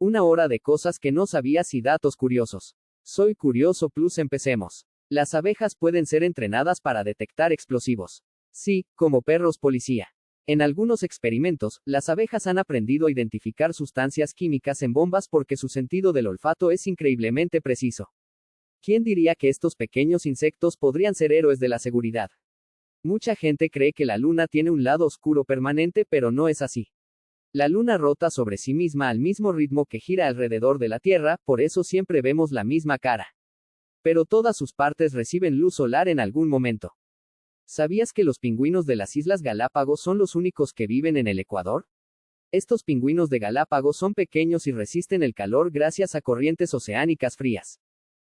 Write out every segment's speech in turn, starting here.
Una hora de cosas que no sabías y datos curiosos. Soy Curioso Plus, empecemos. Las abejas pueden ser entrenadas para detectar explosivos. Sí, como perros policía. En algunos experimentos, las abejas han aprendido a identificar sustancias químicas en bombas porque su sentido del olfato es increíblemente preciso. ¿Quién diría que estos pequeños insectos podrían ser héroes de la seguridad? Mucha gente cree que la luna tiene un lado oscuro permanente, pero no es así. La luna rota sobre sí misma al mismo ritmo que gira alrededor de la Tierra, por eso siempre vemos la misma cara. Pero todas sus partes reciben luz solar en algún momento. ¿Sabías que los pingüinos de las Islas Galápagos son los únicos que viven en el Ecuador? Estos pingüinos de Galápagos son pequeños y resisten el calor gracias a corrientes oceánicas frías.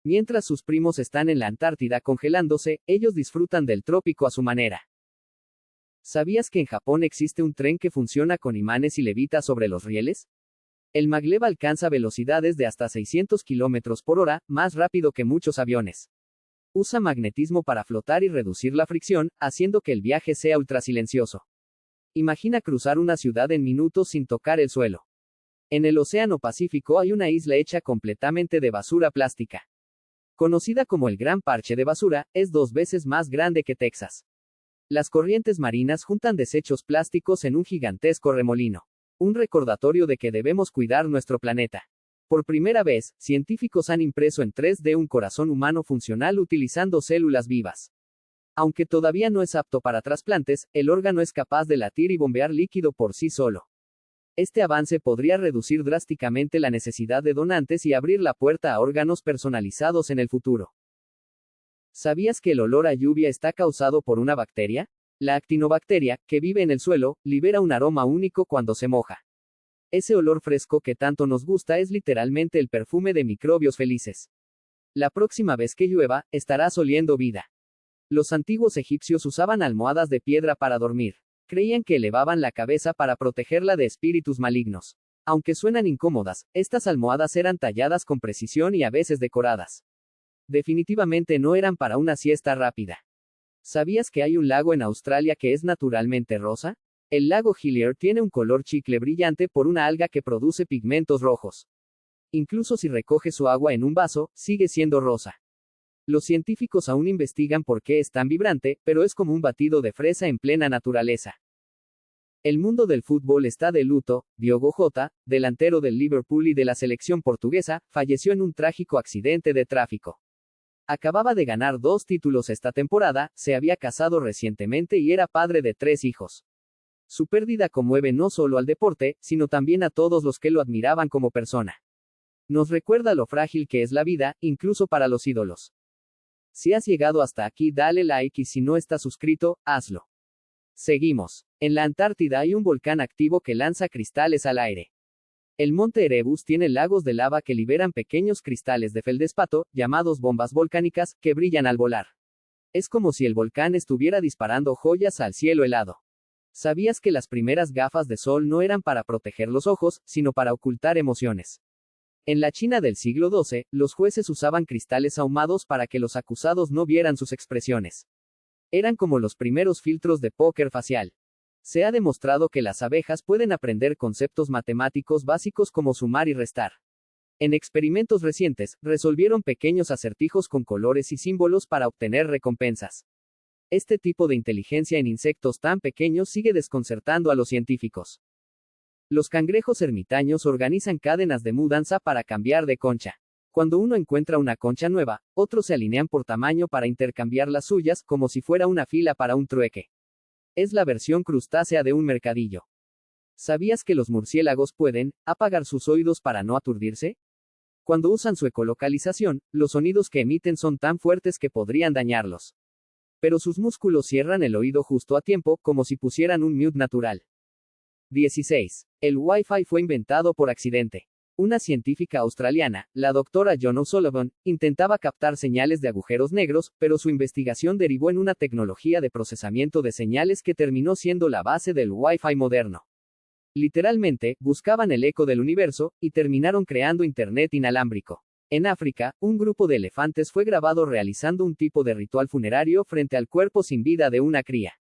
Mientras sus primos están en la Antártida congelándose, ellos disfrutan del trópico a su manera. ¿Sabías que en Japón existe un tren que funciona con imanes y levita sobre los rieles? El maglev alcanza velocidades de hasta 600 km por hora, más rápido que muchos aviones. Usa magnetismo para flotar y reducir la fricción, haciendo que el viaje sea ultrasilencioso. Imagina cruzar una ciudad en minutos sin tocar el suelo. En el Océano Pacífico hay una isla hecha completamente de basura plástica. Conocida como el Gran Parche de Basura, es 2 veces más grande que Texas. Las corrientes marinas juntan desechos plásticos en un gigantesco remolino. Un recordatorio de que debemos cuidar nuestro planeta. Por primera vez, científicos han impreso en 3D un corazón humano funcional utilizando células vivas. Aunque todavía no es apto para trasplantes, el órgano es capaz de latir y bombear líquido por sí solo. Este avance podría reducir drásticamente la necesidad de donantes y abrir la puerta a órganos personalizados en el futuro. ¿Sabías que el olor a lluvia está causado por una bacteria? La actinobacteria, que vive en el suelo, libera un aroma único cuando se moja. Ese olor fresco que tanto nos gusta es literalmente el perfume de microbios felices. La próxima vez que llueva, estarás oliendo vida. Los antiguos egipcios usaban almohadas de piedra para dormir. Creían que elevaban la cabeza para protegerla de espíritus malignos. Aunque suenan incómodas, estas almohadas eran talladas con precisión y a veces decoradas. Definitivamente no eran para una siesta rápida. ¿Sabías que hay un lago en Australia que es naturalmente rosa? El lago Hillier tiene un color chicle brillante por una alga que produce pigmentos rojos. Incluso si recoge su agua en un vaso, sigue siendo rosa. Los científicos aún investigan por qué es tan vibrante, pero es como un batido de fresa en plena naturaleza. El mundo del fútbol está de luto. Diogo Jota, delantero del Liverpool y de la selección portuguesa, falleció en un trágico accidente de tráfico. Acababa de ganar 2 títulos esta temporada, se había casado recientemente y era padre de 3 hijos. Su pérdida conmueve no solo al deporte, sino también a todos los que lo admiraban como persona. Nos recuerda lo frágil que es la vida, incluso para los ídolos. Si has llegado hasta aquí, dale like y si no estás suscrito, hazlo. Seguimos. En la Antártida hay un volcán activo que lanza cristales al aire. El monte Erebus tiene lagos de lava que liberan pequeños cristales de feldespato, llamados bombas volcánicas, que brillan al volar. Es como si el volcán estuviera disparando joyas al cielo helado. ¿Sabías que las primeras gafas de sol no eran para proteger los ojos, sino para ocultar emociones? En la China del siglo XII, los jueces usaban cristales ahumados para que los acusados no vieran sus expresiones. Eran como los primeros filtros de póker facial. Se ha demostrado que las abejas pueden aprender conceptos matemáticos básicos como sumar y restar. En experimentos recientes, resolvieron pequeños acertijos con colores y símbolos para obtener recompensas. Este tipo de inteligencia en insectos tan pequeños sigue desconcertando a los científicos. Los cangrejos ermitaños organizan cadenas de mudanza para cambiar de concha. Cuando uno encuentra una concha nueva, otros se alinean por tamaño para intercambiar las suyas, como si fuera una fila para un trueque. Es la versión crustácea de un mercadillo. ¿Sabías que los murciélagos pueden apagar sus oídos para no aturdirse? Cuando usan su ecolocalización, los sonidos que emiten son tan fuertes que podrían dañarlos. Pero sus músculos cierran el oído justo a tiempo, como si pusieran un mute natural. 16. El Wi-Fi fue inventado por accidente. Una científica australiana, la doctora Joan O'Sullivan, intentaba captar señales de agujeros negros, pero su investigación derivó en una tecnología de procesamiento de señales que terminó siendo la base del Wi-Fi moderno. Literalmente, buscaban el eco del universo, y terminaron creando Internet inalámbrico. En África, un grupo de elefantes fue grabado realizando un tipo de ritual funerario frente al cuerpo sin vida de una cría.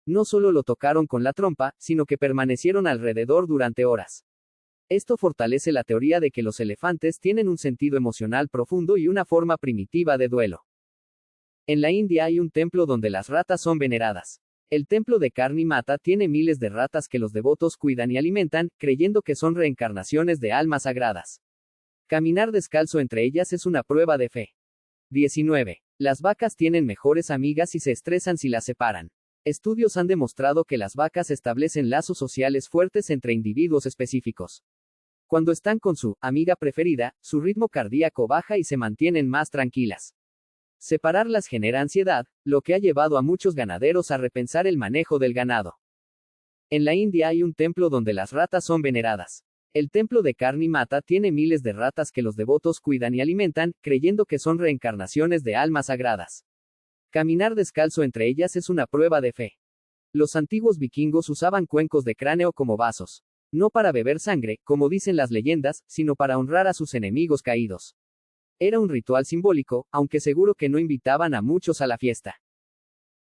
No solo lo tocaron con la trompa, sino que permanecieron alrededor durante horas. Esto fortalece la teoría de que los elefantes tienen un sentido emocional profundo y una forma primitiva de duelo. En la India hay un templo donde las ratas son veneradas. El templo de Karni Mata tiene miles de ratas que los devotos cuidan y alimentan, creyendo que son reencarnaciones de almas sagradas. Caminar descalzo entre ellas es una prueba de fe. 19. Las vacas tienen mejores amigas y se estresan si las separan. Estudios han demostrado que las vacas establecen lazos sociales fuertes entre individuos específicos. Cuando están con su amiga preferida, su ritmo cardíaco baja y se mantienen más tranquilas. Separarlas genera ansiedad, lo que ha llevado a muchos ganaderos a repensar el manejo del ganado. En la India hay un templo donde las ratas son veneradas. El templo de Karni Mata tiene miles de ratas que los devotos cuidan y alimentan, creyendo que son reencarnaciones de almas sagradas. Caminar descalzo entre ellas es una prueba de fe. Los antiguos vikingos usaban cuencos de cráneo como vasos. No para beber sangre, como dicen las leyendas, sino para honrar a sus enemigos caídos. Era un ritual simbólico, aunque seguro que no invitaban a muchos a la fiesta.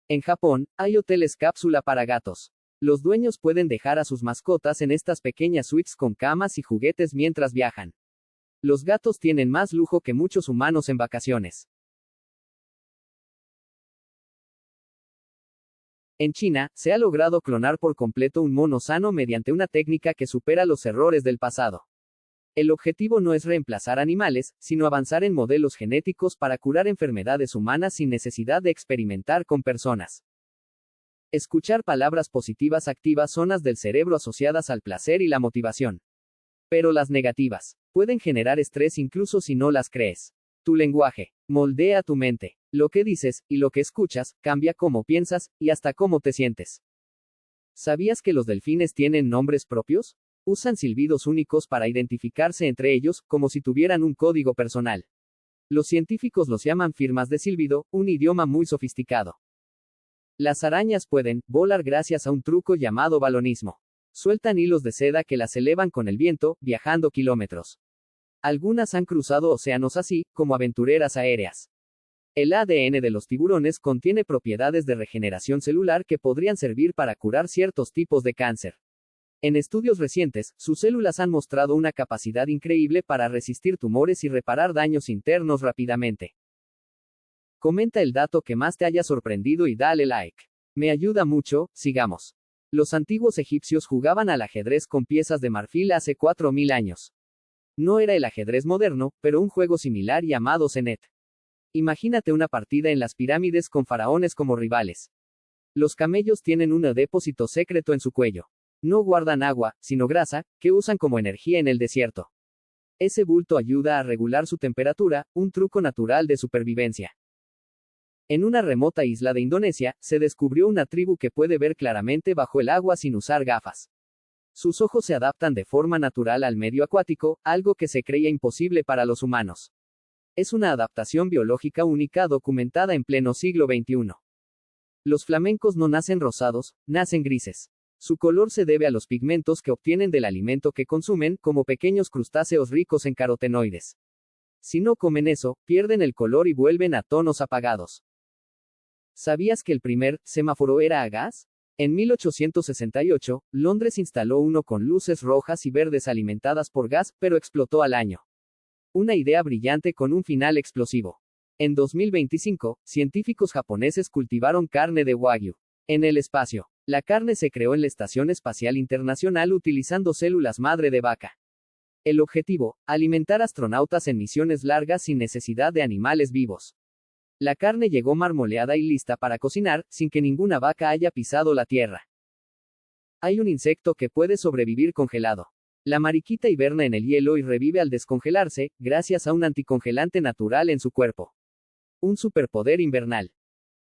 En Japón, hay hoteles cápsula para gatos. Los dueños pueden dejar a sus mascotas en estas pequeñas suites con camas y juguetes mientras viajan. Los gatos tienen más lujo que muchos humanos en vacaciones. En China, se ha logrado clonar por completo un mono sano mediante una técnica que supera los errores del pasado. El objetivo no es reemplazar animales, sino avanzar en modelos genéticos para curar enfermedades humanas sin necesidad de experimentar con personas. Escuchar palabras positivas activa zonas del cerebro asociadas al placer y la motivación. Pero las negativas pueden generar estrés incluso si no las crees. Tu lenguaje moldea tu mente. Lo que dices, y lo que escuchas, cambia cómo piensas, y hasta cómo te sientes. ¿Sabías que los delfines tienen nombres propios? Usan silbidos únicos para identificarse entre ellos, como si tuvieran un código personal. Los científicos los llaman firmas de silbido, un idioma muy sofisticado. Las arañas pueden volar gracias a un truco llamado balonismo. Sueltan hilos de seda que las elevan con el viento, viajando kilómetros. Algunas han cruzado océanos así, como aventureras aéreas. El ADN de los tiburones contiene propiedades de regeneración celular que podrían servir para curar ciertos tipos de cáncer. En estudios recientes, sus células han mostrado una capacidad increíble para resistir tumores y reparar daños internos rápidamente. Comenta el dato que más te haya sorprendido y dale like. Me ayuda mucho, sigamos. Los antiguos egipcios jugaban al ajedrez con piezas de marfil hace 4000 años. No era el ajedrez moderno, pero un juego similar llamado Senet. Imagínate una partida en las pirámides con faraones como rivales. Los camellos tienen un depósito secreto en su cuello. No guardan agua, sino grasa, que usan como energía en el desierto. Ese bulto ayuda a regular su temperatura, un truco natural de supervivencia. En una remota isla de Indonesia, se descubrió una tribu que puede ver claramente bajo el agua sin usar gafas. Sus ojos se adaptan de forma natural al medio acuático, algo que se creía imposible para los humanos. Es una adaptación biológica única documentada en pleno siglo XXI. Los flamencos no nacen rosados, nacen grises. Su color se debe a los pigmentos que obtienen del alimento que consumen, como pequeños crustáceos ricos en carotenoides. Si no comen eso, pierden el color y vuelven a tonos apagados. ¿Sabías que el primer semáforo era a gas? En 1868, Londres instaló uno con luces rojas y verdes alimentadas por gas, pero explotó al año. Una idea brillante con un final explosivo. En 2025, científicos japoneses cultivaron carne de Wagyu. En el espacio. La carne se creó en la Estación Espacial Internacional utilizando células madre de vaca. El objetivo, alimentar astronautas en misiones largas sin necesidad de animales vivos. La carne llegó marmoleada y lista para cocinar, sin que ninguna vaca haya pisado la tierra. Hay un insecto que puede sobrevivir congelado. La mariquita hiberna en el hielo y revive al descongelarse, gracias a un anticongelante natural en su cuerpo. Un superpoder invernal.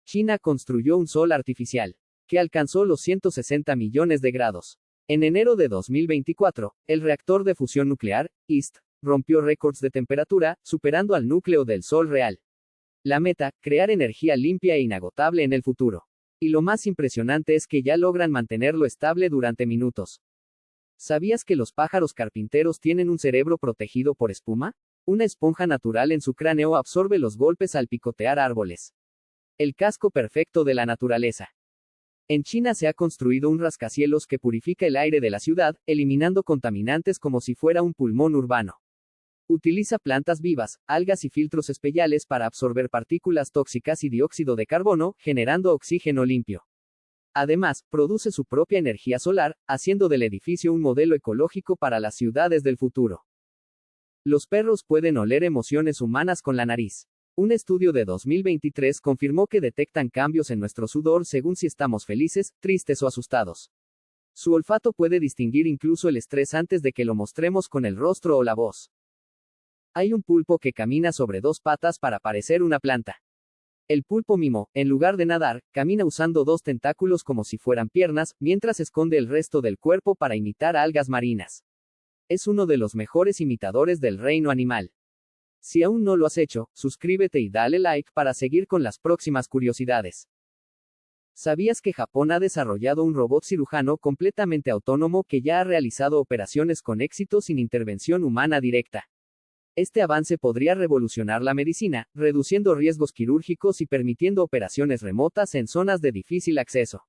China construyó un sol artificial, que alcanzó los 160 millones de grados. En enero de 2024, el reactor de fusión nuclear, IST, rompió récords de temperatura, superando al núcleo del Sol real. La meta, crear energía limpia e inagotable en el futuro. Y lo más impresionante es que ya logran mantenerlo estable durante minutos. ¿Sabías que los pájaros carpinteros tienen un cerebro protegido por espuma? Una esponja natural en su cráneo absorbe los golpes al picotear árboles. El casco perfecto de la naturaleza. En China se ha construido un rascacielos que purifica el aire de la ciudad, eliminando contaminantes como si fuera un pulmón urbano. Utiliza plantas vivas, algas y filtros especiales para absorber partículas tóxicas y dióxido de carbono, generando oxígeno limpio. Además, produce su propia energía solar, haciendo del edificio un modelo ecológico para las ciudades del futuro. Los perros pueden oler emociones humanas con la nariz. Un estudio de 2023 confirmó que detectan cambios en nuestro sudor según si estamos felices, tristes o asustados. Su olfato puede distinguir incluso el estrés antes de que lo mostremos con el rostro o la voz. Hay un pulpo que camina sobre dos patas para parecer una planta. El pulpo mimo, en lugar de nadar, camina usando dos tentáculos como si fueran piernas, mientras esconde el resto del cuerpo para imitar algas marinas. Es uno de los mejores imitadores del reino animal. Si aún no lo has hecho, suscríbete y dale like para seguir con las próximas curiosidades. ¿Sabías que Japón ha desarrollado un robot cirujano completamente autónomo que ya ha realizado operaciones con éxito sin intervención humana directa? Este avance podría revolucionar la medicina, reduciendo riesgos quirúrgicos y permitiendo operaciones remotas en zonas de difícil acceso.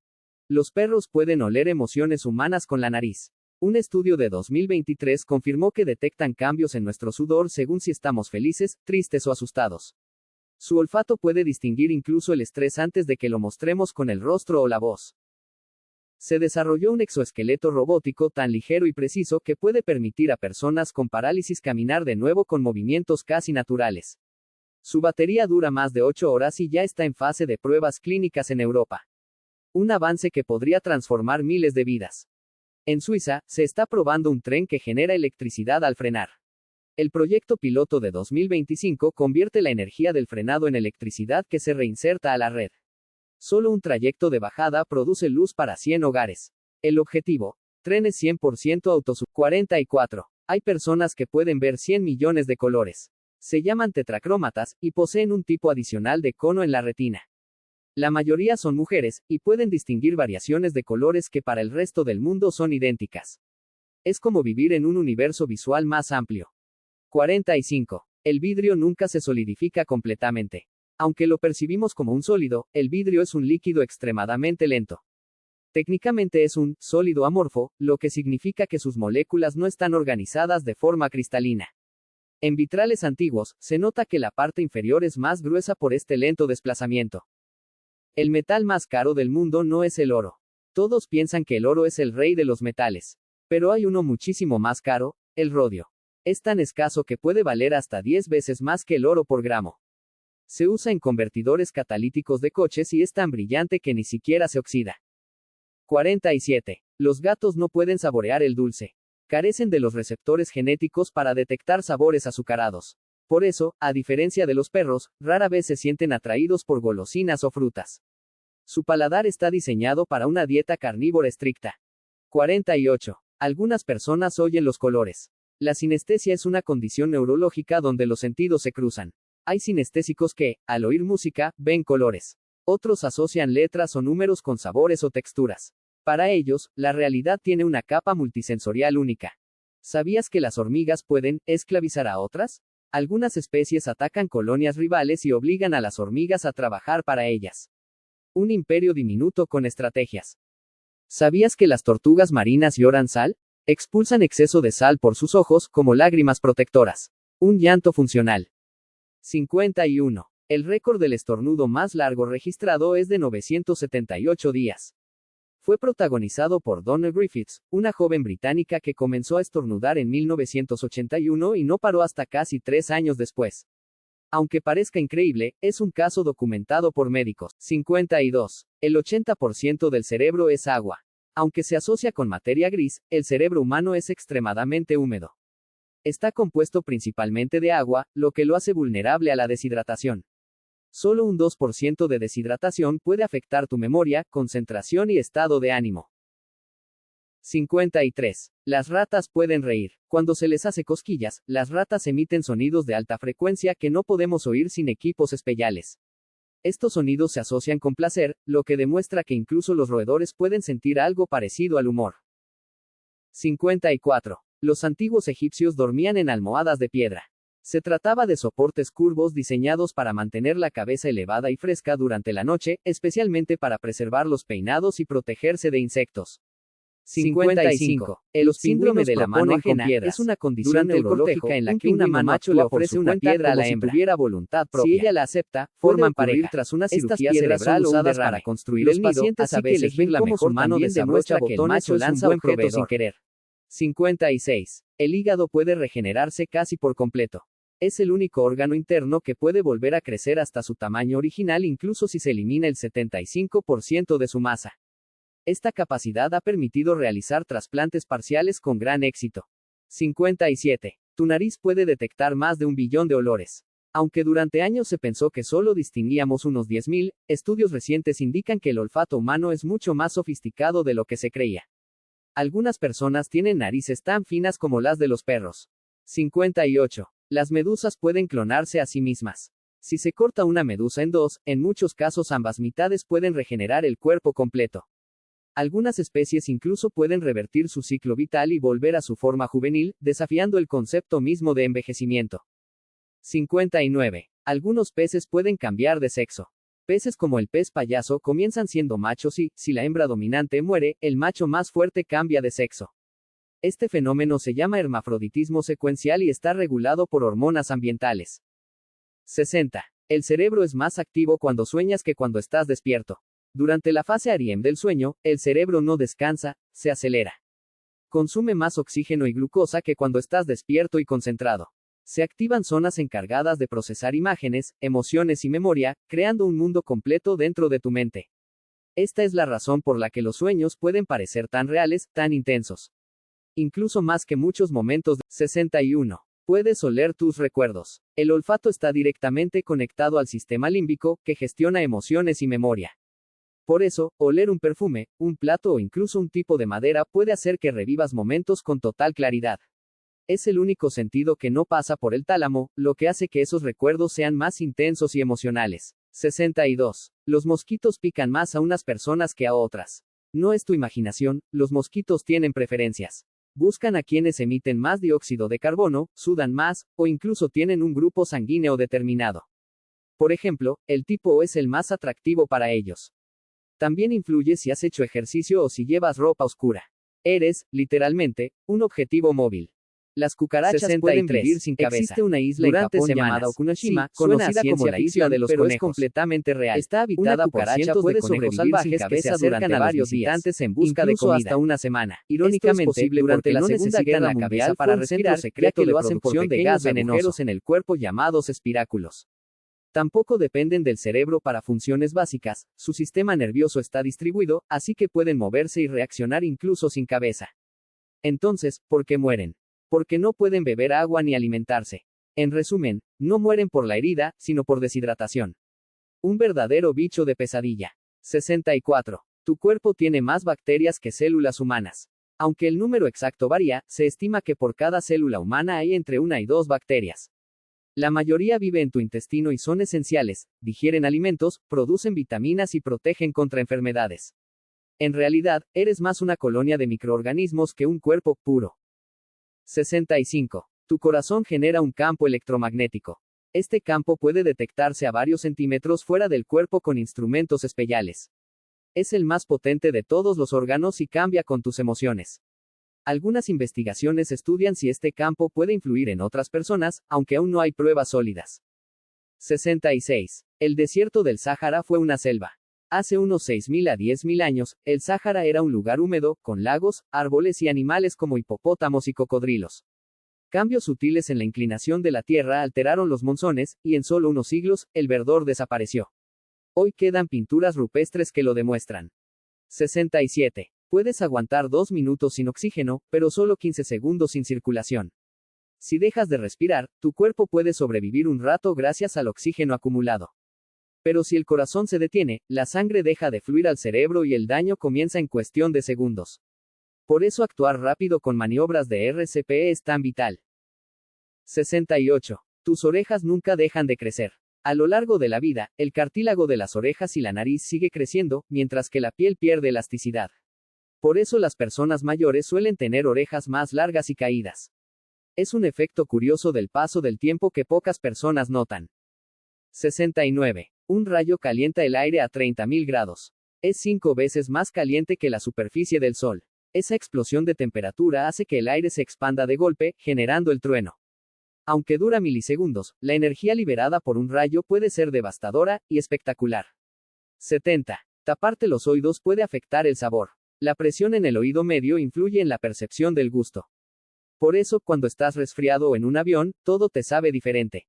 Los perros pueden oler emociones humanas con la nariz. Un estudio de 2023 confirmó que detectan cambios en nuestro sudor según si estamos felices, tristes o asustados. Su olfato puede distinguir incluso el estrés antes de que lo mostremos con el rostro o la voz. Se desarrolló un exoesqueleto robótico tan ligero y preciso que puede permitir a personas con parálisis caminar de nuevo con movimientos casi naturales. Su batería dura más de 8 horas y ya está en fase de pruebas clínicas en Europa. Un avance que podría transformar miles de vidas. En Suiza, se está probando un tren que genera electricidad al frenar. El proyecto piloto de 2025 convierte la energía del frenado en electricidad que se reinserta a la red. Solo un trayecto de bajada produce luz para 100 hogares. El objetivo: trenes 100% autosub. 44. Hay personas que pueden ver 100 millones de colores. Se llaman tetracrómatas, y poseen un tipo adicional de cono en la retina. La mayoría son mujeres, y pueden distinguir variaciones de colores que para el resto del mundo son idénticas. Es como vivir en un universo visual más amplio. 45. El vidrio nunca se solidifica completamente. Aunque lo percibimos como un sólido, el vidrio es un líquido extremadamente lento. Técnicamente es un sólido amorfo, lo que significa que sus moléculas no están organizadas de forma cristalina. En vitrales antiguos, se nota que la parte inferior es más gruesa por este lento desplazamiento. El metal más caro del mundo no es el oro. Todos piensan que el oro es el rey de los metales. Pero hay uno muchísimo más caro, el rodio. Es tan escaso que puede valer hasta 10 veces más que el oro por gramo. Se usa en convertidores catalíticos de coches y es tan brillante que ni siquiera se oxida. 47. Los gatos no pueden saborear el dulce. Carecen de los receptores genéticos para detectar sabores azucarados. Por eso, a diferencia de los perros, rara vez se sienten atraídos por golosinas o frutas. Su paladar está diseñado para una dieta carnívora estricta. 48. Algunas personas oyen los colores. La sinestesia es una condición neurológica donde los sentidos se cruzan. Hay sinestésicos que, al oír música, ven colores. Otros asocian letras o números con sabores o texturas. Para ellos, la realidad tiene una capa multisensorial única. ¿Sabías que las hormigas pueden esclavizar a otras? Algunas especies atacan colonias rivales y obligan a las hormigas a trabajar para ellas. Un imperio diminuto con estrategias. ¿Sabías que las tortugas marinas lloran sal? Expulsan exceso de sal por sus ojos, como lágrimas protectoras. Un llanto funcional. 51. El récord del estornudo más largo registrado es de 978 días. Fue protagonizado por Donna Griffiths, una joven británica que comenzó a estornudar en 1981 y no paró hasta casi 3 años después. Aunque parezca increíble, es un caso documentado por médicos. 52. El 80% del cerebro es agua. Aunque se asocia con materia gris, el cerebro humano es extremadamente húmedo. Está compuesto principalmente de agua, lo que lo hace vulnerable a la deshidratación. Solo un 2% de deshidratación puede afectar tu memoria, concentración y estado de ánimo. 53. Las ratas pueden reír. Cuando se les hace cosquillas, las ratas emiten sonidos de alta frecuencia que no podemos oír sin equipos especiales. Estos sonidos se asocian con placer, lo que demuestra que incluso los roedores pueden sentir algo parecido al humor. 54. Los antiguos egipcios dormían en almohadas de piedra. Se trataba de soportes curvos diseñados para mantener la cabeza elevada y fresca durante la noche, especialmente para preservar los peinados y protegerse de insectos. 55. El síndrome de la mano ajena es una condición neurológica en la que una macho le ofrece una piedra a la hembra. Si tuviera voluntad propia. Si ella la acepta, forman pareja. Tras una cirugía cerebral usadas para construir el nido, pacientes a veces ven cómo su mano demuestra que el macho lanza objetos sin querer. 56. El hígado puede regenerarse casi por completo. Es el único órgano interno que puede volver a crecer hasta su tamaño original incluso si se elimina el 75% de su masa. Esta capacidad ha permitido realizar trasplantes parciales con gran éxito. 57. Tu nariz puede detectar más de 1 billón de olores. Aunque durante años se pensó que solo distinguíamos unos 10.000, estudios recientes indican que el olfato humano es mucho más sofisticado de lo que se creía. Algunas personas tienen narices tan finas como las de los perros. 58. Las medusas pueden clonarse a sí mismas. Si se corta una medusa en dos, en muchos casos ambas mitades pueden regenerar el cuerpo completo. Algunas especies incluso pueden revertir su ciclo vital y volver a su forma juvenil, desafiando el concepto mismo de envejecimiento. 59. Algunos peces pueden cambiar de sexo. Peces como el pez payaso comienzan siendo machos y, si la hembra dominante muere, el macho más fuerte cambia de sexo. Este fenómeno se llama hermafroditismo secuencial y está regulado por hormonas ambientales. 60. El cerebro es más activo cuando sueñas que cuando estás despierto. Durante la fase REM del sueño, el cerebro no descansa, se acelera. Consume más oxígeno y glucosa que cuando estás despierto y concentrado. Se activan zonas encargadas de procesar imágenes, emociones y memoria, creando un mundo completo dentro de tu mente. Esta es la razón por la que los sueños pueden parecer tan reales, tan intensos. Incluso más que muchos momentos de 61. Puedes oler tus recuerdos. El olfato está directamente conectado al sistema límbico, que gestiona emociones y memoria. Por eso, oler un perfume, un plato o incluso un tipo de madera puede hacer que revivas momentos con total claridad. Es el único sentido que no pasa por el tálamo, lo que hace que esos recuerdos sean más intensos y emocionales. 62. Los mosquitos pican más a unas personas que a otras. No es tu imaginación, los mosquitos tienen preferencias. Buscan a quienes emiten más dióxido de carbono, sudan más, o incluso tienen un grupo sanguíneo determinado. Por ejemplo, el tipo O es el más atractivo para ellos. También influye si has hecho ejercicio o si llevas ropa oscura. Eres, literalmente, un objetivo móvil. Las cucarachas pueden vivir sin cabeza. Existe una isla en Japón llamada Okunoshima, conocida como la isla de los conejos, pero es completamente real. Está habitada por cientos de conejos salvajes que se acercan a varios visitantes en busca de comida. Hasta una semana. Irónicamente, durante la Segunda Guerra Mundial para respirar, se cree que lo hacen por pequeños agujeros en el cuerpo llamados espiráculos. Tampoco dependen del cerebro para funciones básicas, su sistema nervioso está distribuido, así que pueden moverse y reaccionar incluso sin cabeza. Entonces, ¿por qué mueren? Porque no pueden beber agua ni alimentarse. En resumen, no mueren por la herida, sino por deshidratación. Un verdadero bicho de pesadilla. 64. Tu cuerpo tiene más bacterias que células humanas. Aunque el número exacto varía, se estima que por cada célula humana hay entre 1 y 2 bacterias. La mayoría vive en tu intestino y son esenciales, digieren alimentos, producen vitaminas y protegen contra enfermedades. En realidad, eres más una colonia de microorganismos que un cuerpo puro. 65. Tu corazón genera un campo electromagnético. Este campo puede detectarse a varios centímetros fuera del cuerpo con instrumentos especiales. Es el más potente de todos los órganos y cambia con tus emociones. Algunas investigaciones estudian si este campo puede influir en otras personas, aunque aún no hay pruebas sólidas. 66. El desierto del Sáhara fue una selva. Hace unos 6.000 a 10.000 años, el Sáhara era un lugar húmedo, con lagos, árboles y animales como hipopótamos y cocodrilos. Cambios sutiles en la inclinación de la tierra alteraron los monzones, y en solo unos siglos, el verdor desapareció. Hoy quedan pinturas rupestres que lo demuestran. 67. Puedes aguantar 2 minutos sin oxígeno, pero solo 15 segundos sin circulación. Si dejas de respirar, tu cuerpo puede sobrevivir un rato gracias al oxígeno acumulado. Pero si el corazón se detiene, la sangre deja de fluir al cerebro y el daño comienza en cuestión de segundos. Por eso actuar rápido con maniobras de RCP es tan vital. 68. Tus orejas nunca dejan de crecer. A lo largo de la vida, el cartílago de las orejas y la nariz sigue creciendo, mientras que la piel pierde elasticidad. Por eso las personas mayores suelen tener orejas más largas y caídas. Es un efecto curioso del paso del tiempo que pocas personas notan. 69. Un rayo calienta el aire a 30.000 grados. Es 5 veces más caliente que la superficie del Sol. Esa explosión de temperatura hace que el aire se expanda de golpe, generando el trueno. Aunque dura milisegundos, la energía liberada por un rayo puede ser devastadora y espectacular. 70. Taparte los oídos puede afectar el sabor. La presión en el oído medio influye en la percepción del gusto. Por eso, cuando estás resfriado o en un avión, todo te sabe diferente.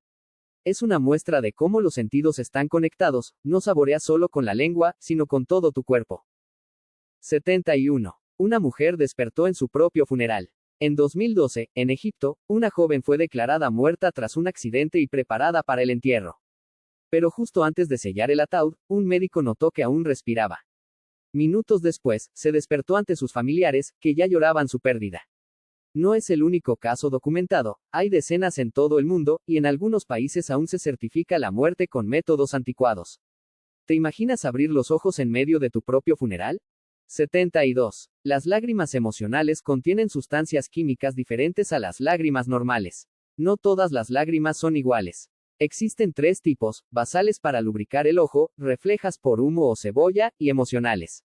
Es una muestra de cómo los sentidos están conectados, no saboreas solo con la lengua, sino con todo tu cuerpo. 71. Una mujer despertó en su propio funeral. En 2012, en Egipto, una joven fue declarada muerta tras un accidente y preparada para el entierro. Pero justo antes de sellar el ataúd, un médico notó que aún respiraba. Minutos después, se despertó ante sus familiares, que ya lloraban su pérdida. No es el único caso documentado, hay decenas en todo el mundo, y en algunos países aún se certifica la muerte con métodos anticuados. ¿Te imaginas abrir los ojos en medio de tu propio funeral? 72. Las lágrimas emocionales contienen sustancias químicas diferentes a las lágrimas normales. No todas las lágrimas son iguales. Existen 3 tipos: basales para lubricar el ojo, reflejas por humo o cebolla, y emocionales.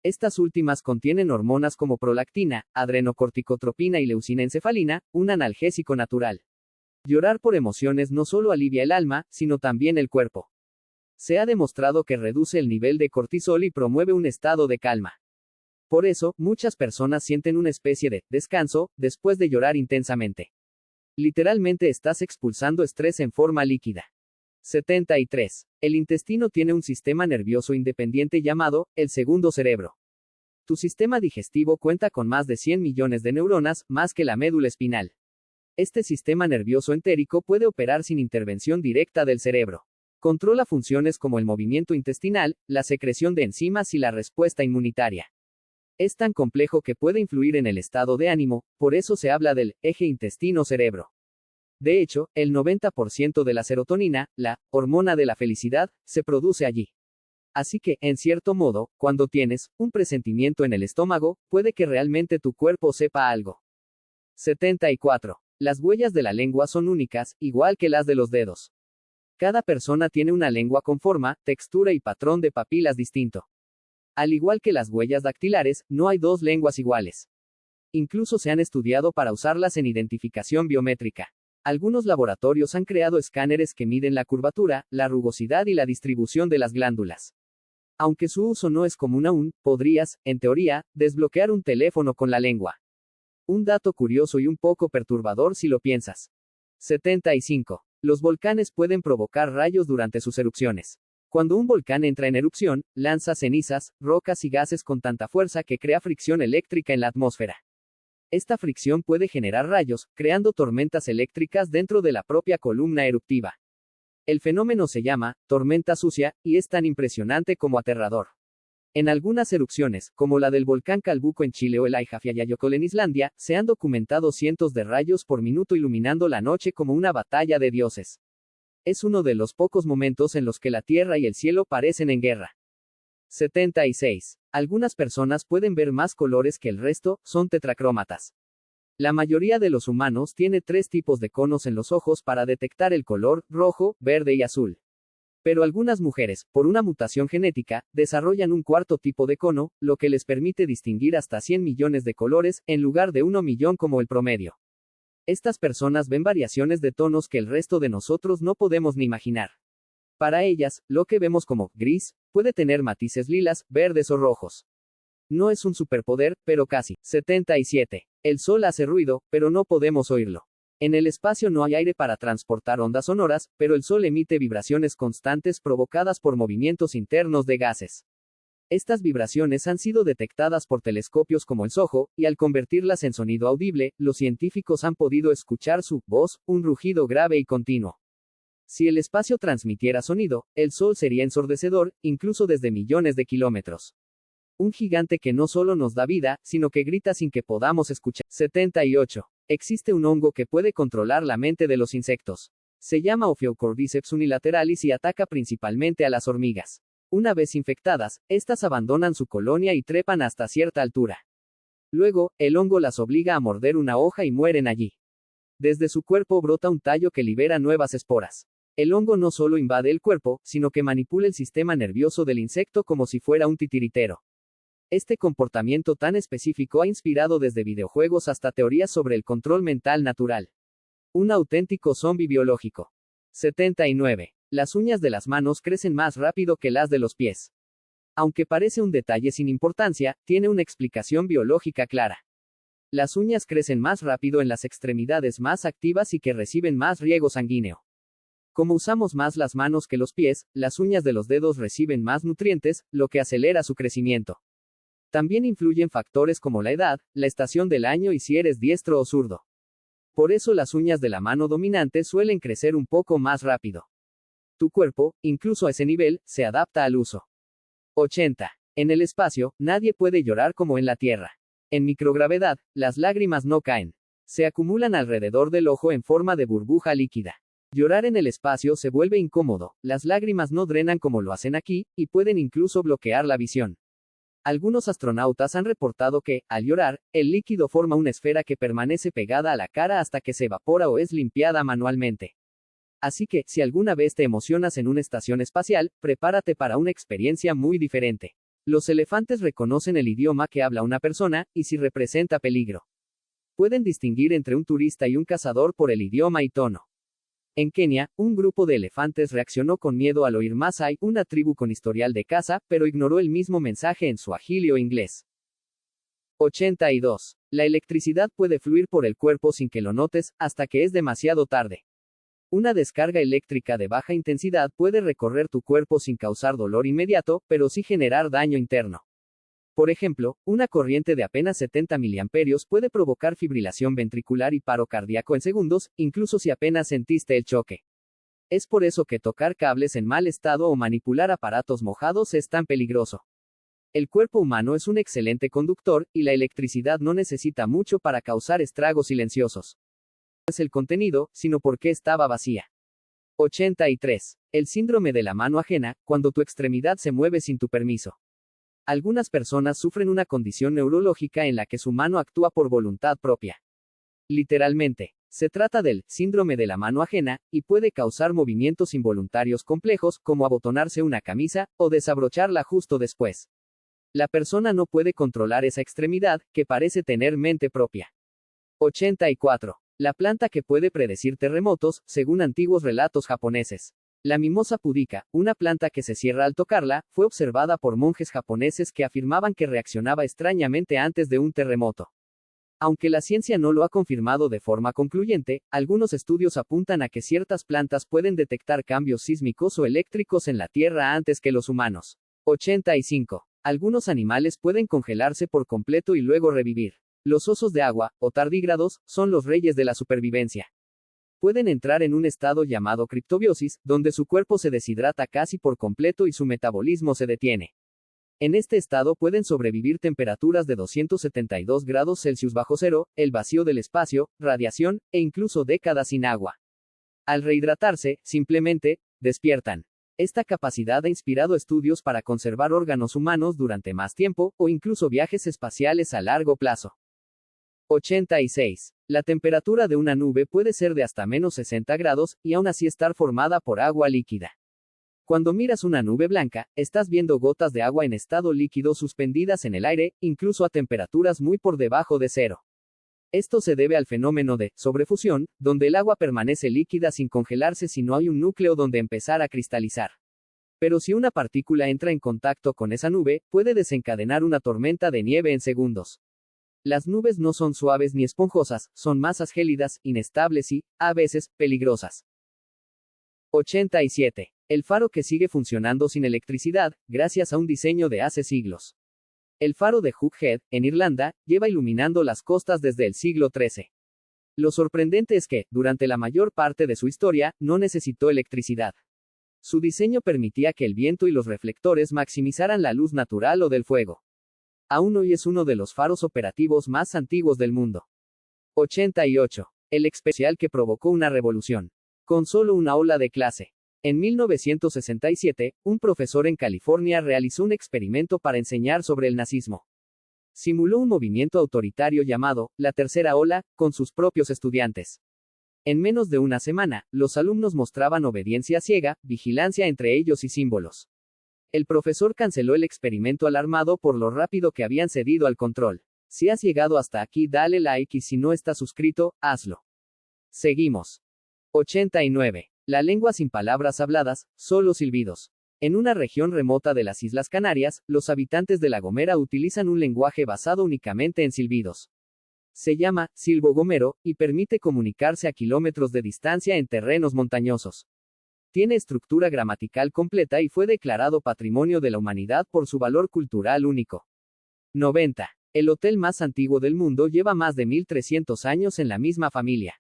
Estas últimas contienen hormonas como prolactina, adrenocorticotropina y leucina encefalina, un analgésico natural. Llorar por emociones no solo alivia el alma, sino también el cuerpo. Se ha demostrado que reduce el nivel de cortisol y promueve un estado de calma. Por eso, muchas personas sienten una especie de descanso después de llorar intensamente. Literalmente estás expulsando estrés en forma líquida. 73. El intestino tiene un sistema nervioso independiente llamado el segundo cerebro. Tu sistema digestivo cuenta con más de 100 millones de neuronas, más que la médula espinal. Este sistema nervioso entérico puede operar sin intervención directa del cerebro. Controla funciones como el movimiento intestinal, la secreción de enzimas y la respuesta inmunitaria. Es tan complejo que puede influir en el estado de ánimo, por eso se habla del eje intestino-cerebro. De hecho, el 90% de la serotonina, la hormona de la felicidad, se produce allí. Así que, en cierto modo, cuando tienes un presentimiento en el estómago, puede que realmente tu cuerpo sepa algo. 74. Las huellas de la lengua son únicas, igual que las de los dedos. Cada persona tiene una lengua con forma, textura y patrón de papilas distinto. Al igual que las huellas dactilares, no hay 2 lenguas iguales. Incluso se han estudiado para usarlas en identificación biométrica. Algunos laboratorios han creado escáneres que miden la curvatura, la rugosidad y la distribución de las glándulas. Aunque su uso no es común aún, podrías, en teoría, desbloquear un teléfono con la lengua. Un dato curioso y un poco perturbador si lo piensas. 75. Los volcanes pueden provocar rayos durante sus erupciones. Cuando un volcán entra en erupción, lanza cenizas, rocas y gases con tanta fuerza que crea fricción eléctrica en la atmósfera. Esta fricción puede generar rayos, creando tormentas eléctricas dentro de la propia columna eruptiva. El fenómeno se llama tormenta sucia, y es tan impresionante como aterrador. En algunas erupciones, como la del volcán Calbuco en Chile o el Eyjafjallajökull en Islandia, se han documentado cientos de rayos por minuto iluminando la noche como una batalla de dioses. Es uno de los pocos momentos en los que la tierra y el cielo parecen en guerra. 76. Algunas personas pueden ver más colores que el resto, son tetracrómatas. La mayoría de los humanos tiene 3 tipos de conos en los ojos para detectar el color, rojo, verde y azul. Pero algunas mujeres, por una mutación genética, desarrollan un 4º tipo de cono, lo que les permite distinguir hasta 100 millones de colores, en lugar de 1 millón como el promedio. Estas personas ven variaciones de tonos que el resto de nosotros no podemos ni imaginar. Para ellas, lo que vemos como gris, puede tener matices lilas, verdes o rojos. No es un superpoder, pero casi. 77. El sol hace ruido, pero no podemos oírlo. En el espacio no hay aire para transportar ondas sonoras, pero el sol emite vibraciones constantes provocadas por movimientos internos de gases. Estas vibraciones han sido detectadas por telescopios como el SOHO, y al convertirlas en sonido audible, los científicos han podido escuchar su voz, un rugido grave y continuo. Si el espacio transmitiera sonido, el sol sería ensordecedor, incluso desde millones de kilómetros. Un gigante que no solo nos da vida, sino que grita sin que podamos escuchar. 78. Existe un hongo que puede controlar la mente de los insectos. Se llama Ophiocordyceps unilateralis y ataca principalmente a las hormigas. Una vez infectadas, estas abandonan su colonia y trepan hasta cierta altura. Luego, el hongo las obliga a morder una hoja y mueren allí. Desde su cuerpo brota un tallo que libera nuevas esporas. El hongo no solo invade el cuerpo, sino que manipula el sistema nervioso del insecto como si fuera un titiritero. Este comportamiento tan específico ha inspirado desde videojuegos hasta teorías sobre el control mental natural. Un auténtico zombi biológico. 79. Las uñas de las manos crecen más rápido que las de los pies. Aunque parece un detalle sin importancia, tiene una explicación biológica clara. Las uñas crecen más rápido en las extremidades más activas y que reciben más riego sanguíneo. Como usamos más las manos que los pies, las uñas de los dedos reciben más nutrientes, lo que acelera su crecimiento. También influyen factores como la edad, la estación del año y si eres diestro o zurdo. Por eso las uñas de la mano dominante suelen crecer un poco más rápido. Tu cuerpo, incluso a ese nivel, se adapta al uso. 80. En el espacio, nadie puede llorar como en la Tierra. En microgravedad, las lágrimas no caen. Se acumulan alrededor del ojo en forma de burbuja líquida. Llorar en el espacio se vuelve incómodo, las lágrimas no drenan como lo hacen aquí, y pueden incluso bloquear la visión. Algunos astronautas han reportado que, al llorar, el líquido forma una esfera que permanece pegada a la cara hasta que se evapora o es limpiada manualmente. Así que, si alguna vez te emocionas en una estación espacial, prepárate para una experiencia muy diferente. Los elefantes reconocen el idioma que habla una persona, y si representa peligro. Pueden distinguir entre un turista y un cazador por el idioma y tono. En Kenia, un grupo de elefantes reaccionó con miedo al oír Maasai, una tribu con historial de caza, pero ignoró el mismo mensaje en suajili o inglés. 82. La electricidad puede fluir por el cuerpo sin que lo notes, hasta que es demasiado tarde. Una descarga eléctrica de baja intensidad puede recorrer tu cuerpo sin causar dolor inmediato, pero sí generar daño interno. Por ejemplo, una corriente de apenas 70 mA puede provocar fibrilación ventricular y paro cardíaco en segundos, incluso si apenas sentiste el choque. Es por eso que tocar cables en mal estado o manipular aparatos mojados es tan peligroso. El cuerpo humano es un excelente conductor, y la electricidad no necesita mucho para causar estragos silenciosos. No es el contenido, sino porque estaba vacía. 83. El síndrome de la mano ajena, cuando tu extremidad se mueve sin tu permiso. Algunas personas sufren una condición neurológica en la que su mano actúa por voluntad propia. Literalmente, se trata del síndrome de la mano ajena, y puede causar movimientos involuntarios complejos, como abotonarse una camisa, o desabrocharla justo después. La persona no puede controlar esa extremidad, que parece tener mente propia. 84. La planta que puede predecir terremotos, según antiguos relatos japoneses. La mimosa pudica, una planta que se cierra al tocarla, fue observada por monjes japoneses que afirmaban que reaccionaba extrañamente antes de un terremoto. Aunque la ciencia no lo ha confirmado de forma concluyente, algunos estudios apuntan a que ciertas plantas pueden detectar cambios sísmicos o eléctricos en la Tierra antes que los humanos. 85. Algunos animales pueden congelarse por completo y luego revivir. Los osos de agua, o tardígrados, son los reyes de la supervivencia. Pueden entrar en un estado llamado criptobiosis, donde su cuerpo se deshidrata casi por completo y su metabolismo se detiene. En este estado pueden sobrevivir temperaturas de 272 grados Celsius bajo cero, el vacío del espacio, radiación, e incluso décadas sin agua. Al rehidratarse, simplemente, despiertan. Esta capacidad ha inspirado estudios para conservar órganos humanos durante más tiempo, o incluso viajes espaciales a largo plazo. 86. La temperatura de una nube puede ser de hasta menos 60 grados, y aún así estar formada por agua líquida. Cuando miras una nube blanca, estás viendo gotas de agua en estado líquido suspendidas en el aire, incluso a temperaturas muy por debajo de cero. Esto se debe al fenómeno de sobrefusión, donde el agua permanece líquida sin congelarse si no hay un núcleo donde empezar a cristalizar. Pero si una partícula entra en contacto con esa nube, puede desencadenar una tormenta de nieve en segundos. Las nubes no son suaves ni esponjosas, son masas gélidas, inestables y, a veces, peligrosas. 87. El faro que sigue funcionando sin electricidad, gracias a un diseño de hace siglos. El faro de Hook Head, en Irlanda, lleva iluminando las costas desde el siglo XIII. Lo sorprendente es que, durante la mayor parte de su historia, no necesitó electricidad. Su diseño permitía que el viento y los reflectores maximizaran la luz natural o del fuego. Aún hoy es uno de los faros operativos más antiguos del mundo. 88. El especial que provocó una revolución. Con solo una ola de clase. En 1967, un profesor en California realizó un experimento para enseñar sobre el nazismo. Simuló un movimiento autoritario llamado, la tercera ola, con sus propios estudiantes. En menos de una semana, los alumnos mostraban obediencia ciega, vigilancia entre ellos y símbolos. El profesor canceló el experimento alarmado por lo rápido que habían cedido al control. Si has llegado hasta aquí, dale like y si no estás suscrito, hazlo. Seguimos. 89. La lengua sin palabras habladas, solo silbidos. En una región remota de las Islas Canarias, los habitantes de La Gomera utilizan un lenguaje basado únicamente en silbidos. Se llama silbo gomero, y permite comunicarse a kilómetros de distancia en terrenos montañosos. Tiene estructura gramatical completa y fue declarado Patrimonio de la Humanidad por su valor cultural único. 90. El hotel más antiguo del mundo lleva más de 1300 años en la misma familia.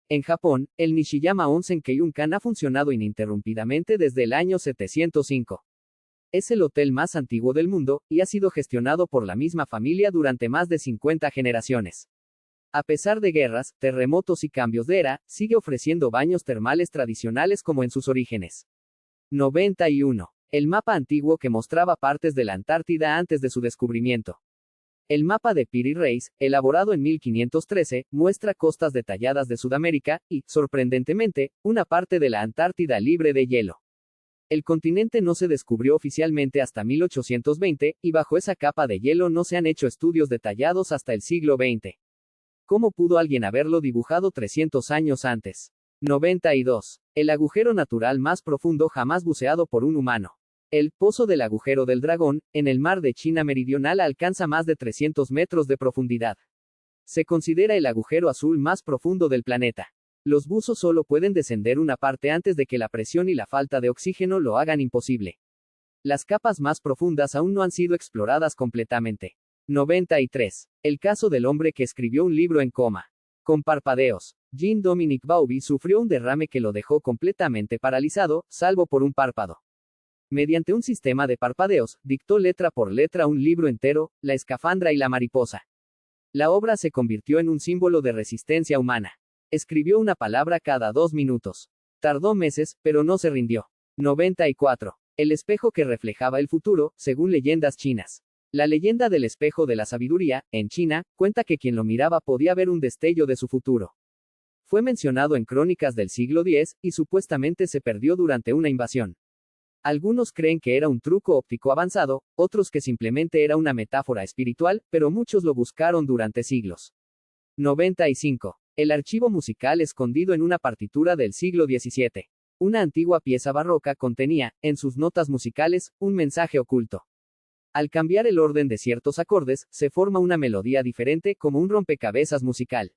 En Japón, el Nishiyama Onsen Keiunkan ha funcionado ininterrumpidamente desde el año 705. Es el hotel más antiguo del mundo, y ha sido gestionado por la misma familia durante más de 50 generaciones. A pesar de guerras, terremotos y cambios de era, sigue ofreciendo baños termales tradicionales como en sus orígenes. 91. El mapa antiguo que mostraba partes de la Antártida antes de su descubrimiento. El mapa de Piri Reis, elaborado en 1513, muestra costas detalladas de Sudamérica, y, sorprendentemente, una parte de la Antártida libre de hielo. El continente no se descubrió oficialmente hasta 1820, y bajo esa capa de hielo no se han hecho estudios detallados hasta el siglo XX. ¿Cómo pudo alguien haberlo dibujado 300 años antes? 92. El agujero natural más profundo jamás buceado por un humano. El Pozo del Agujero del Dragón, en el mar de China Meridional alcanza más de 300 metros de profundidad. Se considera el agujero azul más profundo del planeta. Los buzos solo pueden descender una parte antes de que la presión y la falta de oxígeno lo hagan imposible. Las capas más profundas aún no han sido exploradas completamente. 93. El caso del hombre que escribió un libro en coma. Con parpadeos. Jean-Dominique Bauby sufrió un derrame que lo dejó completamente paralizado, salvo por un párpado. Mediante un sistema de parpadeos, dictó letra por letra un libro entero, La escafandra y la mariposa. La obra se convirtió en un símbolo de resistencia humana. Escribió una palabra cada 2 minutos. Tardó meses, pero no se rindió. 94. El espejo que reflejaba el futuro, según leyendas chinas. La leyenda del espejo de la sabiduría, en China, cuenta que quien lo miraba podía ver un destello de su futuro. Fue mencionado en crónicas del siglo X, y supuestamente se perdió durante una invasión. Algunos creen que era un truco óptico avanzado, otros que simplemente era una metáfora espiritual, pero muchos lo buscaron durante siglos. 95. El archivo musical escondido en una partitura del siglo XVII. Una antigua pieza barroca contenía, en sus notas musicales, un mensaje oculto. Al cambiar el orden de ciertos acordes, se forma una melodía diferente, como un rompecabezas musical.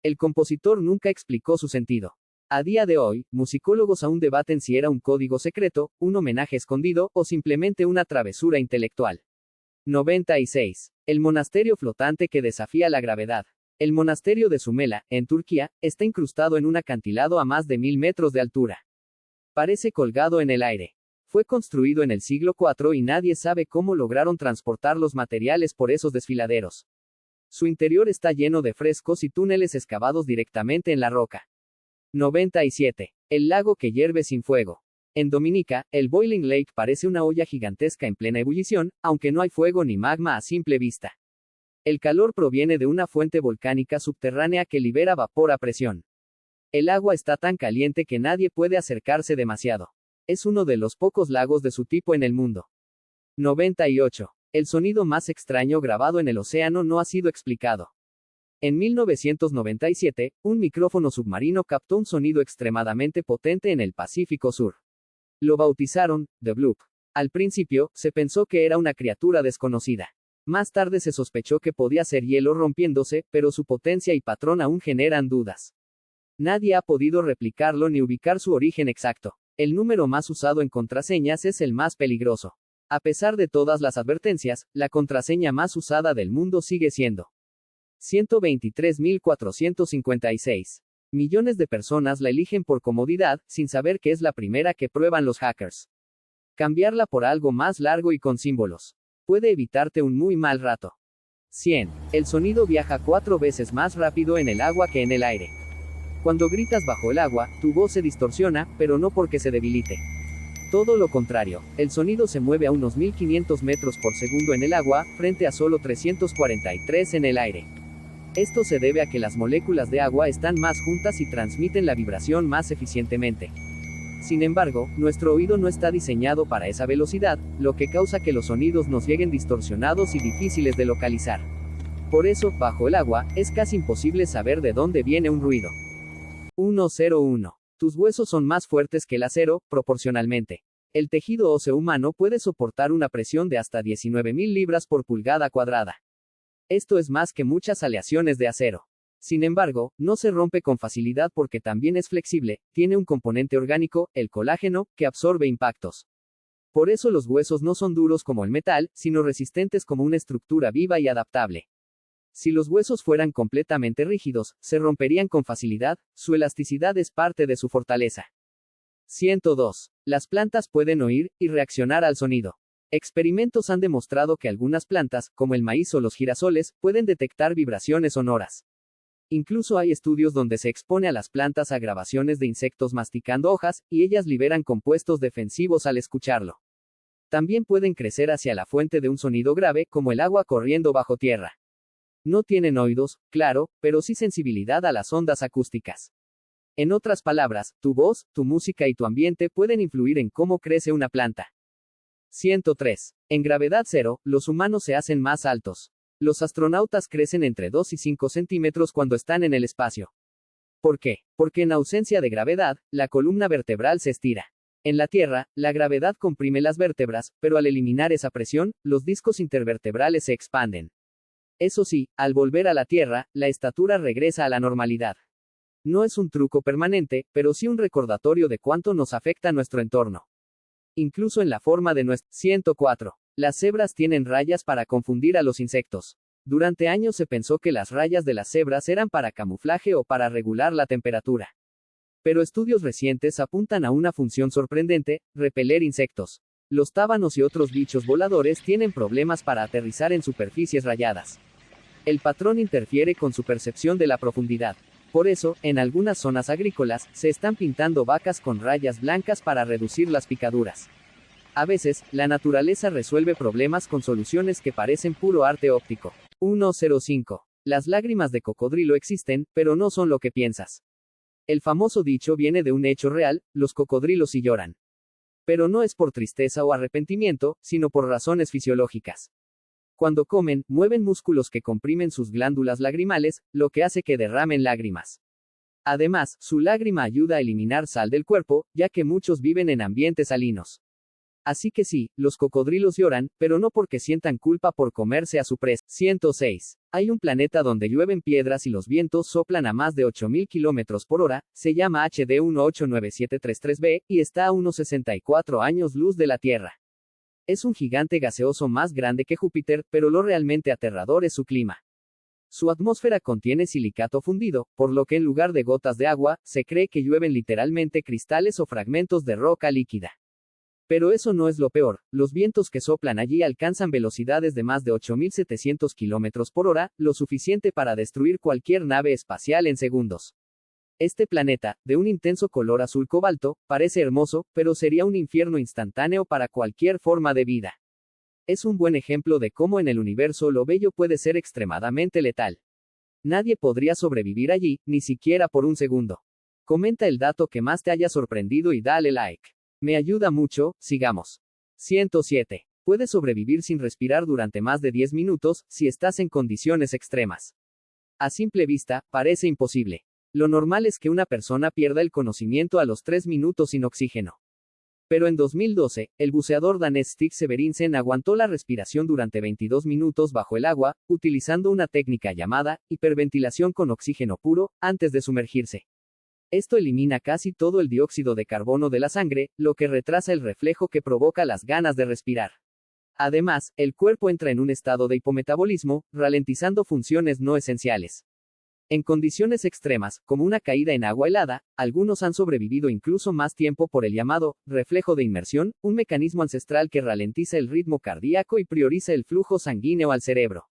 El compositor nunca explicó su sentido. A día de hoy, musicólogos aún debaten si era un código secreto, un homenaje escondido, o simplemente una travesura intelectual. 96. El monasterio flotante que desafía la gravedad. El monasterio de Sumela, en Turquía, está incrustado en un acantilado a más de 1000 metros de altura. Parece colgado en el aire. Fue construido en el siglo IV y nadie sabe cómo lograron transportar los materiales por esos desfiladeros. Su interior está lleno de frescos y túneles excavados directamente en la roca. 97. El lago que hierve sin fuego. En Dominica, el Boiling Lake parece una olla gigantesca en plena ebullición, aunque no hay fuego ni magma a simple vista. El calor proviene de una fuente volcánica subterránea que libera vapor a presión. El agua está tan caliente que nadie puede acercarse demasiado. Es uno de los pocos lagos de su tipo en el mundo. 98. El sonido más extraño grabado en el océano no ha sido explicado. En 1997, un micrófono submarino captó un sonido extremadamente potente en el Pacífico Sur. Lo bautizaron The Bloop. Al principio, se pensó que era una criatura desconocida. Más tarde se sospechó que podía ser hielo rompiéndose, pero su potencia y patrón aún generan dudas. Nadie ha podido replicarlo ni ubicar su origen exacto. El número más usado en contraseñas es el más peligroso. A pesar de todas las advertencias, la contraseña más usada del mundo sigue siendo 123.456. Millones de personas la eligen por comodidad, sin saber que es la primera que prueban los hackers. Cambiarla por algo más largo y con símbolos puede evitarte un muy mal rato. 100. El sonido viaja 4 veces más rápido en el agua que en el aire. Cuando gritas bajo el agua, tu voz se distorsiona, pero no porque se debilite. Todo lo contrario, el sonido se mueve a unos 1500 metros por segundo en el agua, frente a solo 343 en el aire. Esto se debe a que las moléculas de agua están más juntas y transmiten la vibración más eficientemente. Sin embargo, nuestro oído no está diseñado para esa velocidad, lo que causa que los sonidos nos lleguen distorsionados y difíciles de localizar. Por eso, bajo el agua, es casi imposible saber de dónde viene un ruido. 101. Tus huesos son más fuertes que el acero, proporcionalmente. El tejido óseo humano puede soportar una presión de hasta 19.000 libras por pulgada cuadrada. Esto es más que muchas aleaciones de acero. Sin embargo, no se rompe con facilidad porque también es flexible, tiene un componente orgánico, el colágeno, que absorbe impactos. Por eso los huesos no son duros como el metal, sino resistentes como una estructura viva y adaptable. Si los huesos fueran completamente rígidos, se romperían con facilidad, su elasticidad es parte de su fortaleza. 102. Las plantas pueden oír y reaccionar al sonido. Experimentos han demostrado que algunas plantas, como el maíz o los girasoles, pueden detectar vibraciones sonoras. Incluso hay estudios donde se expone a las plantas a grabaciones de insectos masticando hojas, y ellas liberan compuestos defensivos al escucharlo. También pueden crecer hacia la fuente de un sonido grave, como el agua corriendo bajo tierra. No tienen oídos, claro, pero sí sensibilidad a las ondas acústicas. En otras palabras, tu voz, tu música y tu ambiente pueden influir en cómo crece una planta. 103. En gravedad cero, los humanos se hacen más altos. Los astronautas crecen entre 2 y 5 centímetros cuando están en el espacio. ¿Por qué? Porque en ausencia de gravedad, la columna vertebral se estira. En la Tierra, la gravedad comprime las vértebras, pero al eliminar esa presión, los discos intervertebrales se expanden. Eso sí, al volver a la Tierra, la estatura regresa a la normalidad. No es un truco permanente, pero sí un recordatorio de cuánto nos afecta nuestro entorno. Incluso en la forma de nuestro. 104. Las cebras tienen rayas para confundir a los insectos. Durante años se pensó que las rayas de las cebras eran para camuflaje o para regular la temperatura. Pero estudios recientes apuntan a una función sorprendente: repeler insectos. Los tábanos y otros bichos voladores tienen problemas para aterrizar en superficies rayadas. El patrón interfiere con su percepción de la profundidad. Por eso, en algunas zonas agrícolas, se están pintando vacas con rayas blancas para reducir las picaduras. A veces, la naturaleza resuelve problemas con soluciones que parecen puro arte óptico. 105. Las lágrimas de cocodrilo existen, pero no son lo que piensas. El famoso dicho viene de un hecho real: los cocodrilos sí lloran. Pero no es por tristeza o arrepentimiento, sino por razones fisiológicas. Cuando comen, mueven músculos que comprimen sus glándulas lagrimales, lo que hace que derramen lágrimas. Además, su lágrima ayuda a eliminar sal del cuerpo, ya que muchos viven en ambientes salinos. Así que sí, los cocodrilos lloran, pero no porque sientan culpa por comerse a su presa. 106. Hay un planeta donde llueven piedras y los vientos soplan a más de 8.000 km por hora, se llama HD 1897333b, y está a unos 64 años luz de la Tierra. Es un gigante gaseoso más grande que Júpiter, pero lo realmente aterrador es su clima. Su atmósfera contiene silicato fundido, por lo que en lugar de gotas de agua, se cree que llueven literalmente cristales o fragmentos de roca líquida. Pero eso no es lo peor: los vientos que soplan allí alcanzan velocidades de más de 8.700 km por hora, lo suficiente para destruir cualquier nave espacial en segundos. Este planeta, de un intenso color azul cobalto, parece hermoso, pero sería un infierno instantáneo para cualquier forma de vida. Es un buen ejemplo de cómo en el universo lo bello puede ser extremadamente letal. Nadie podría sobrevivir allí, ni siquiera por un segundo. Comenta el dato que más te haya sorprendido y dale like. Me ayuda mucho. Sigamos. 107. Puedes sobrevivir sin respirar durante más de 10 minutos, si estás en condiciones extremas. A simple vista, parece imposible. Lo normal es que una persona pierda el conocimiento a los 3 minutos sin oxígeno. Pero en 2012, el buceador danés Stig Severinsen aguantó la respiración durante 22 minutos bajo el agua, utilizando una técnica llamada hiperventilación con oxígeno puro, antes de sumergirse. Esto elimina casi todo el dióxido de carbono de la sangre, lo que retrasa el reflejo que provoca las ganas de respirar. Además, el cuerpo entra en un estado de hipometabolismo, ralentizando funciones no esenciales. En condiciones extremas, como una caída en agua helada, algunos han sobrevivido incluso más tiempo por el llamado reflejo de inmersión, un mecanismo ancestral que ralentiza el ritmo cardíaco y prioriza el flujo sanguíneo al cerebro.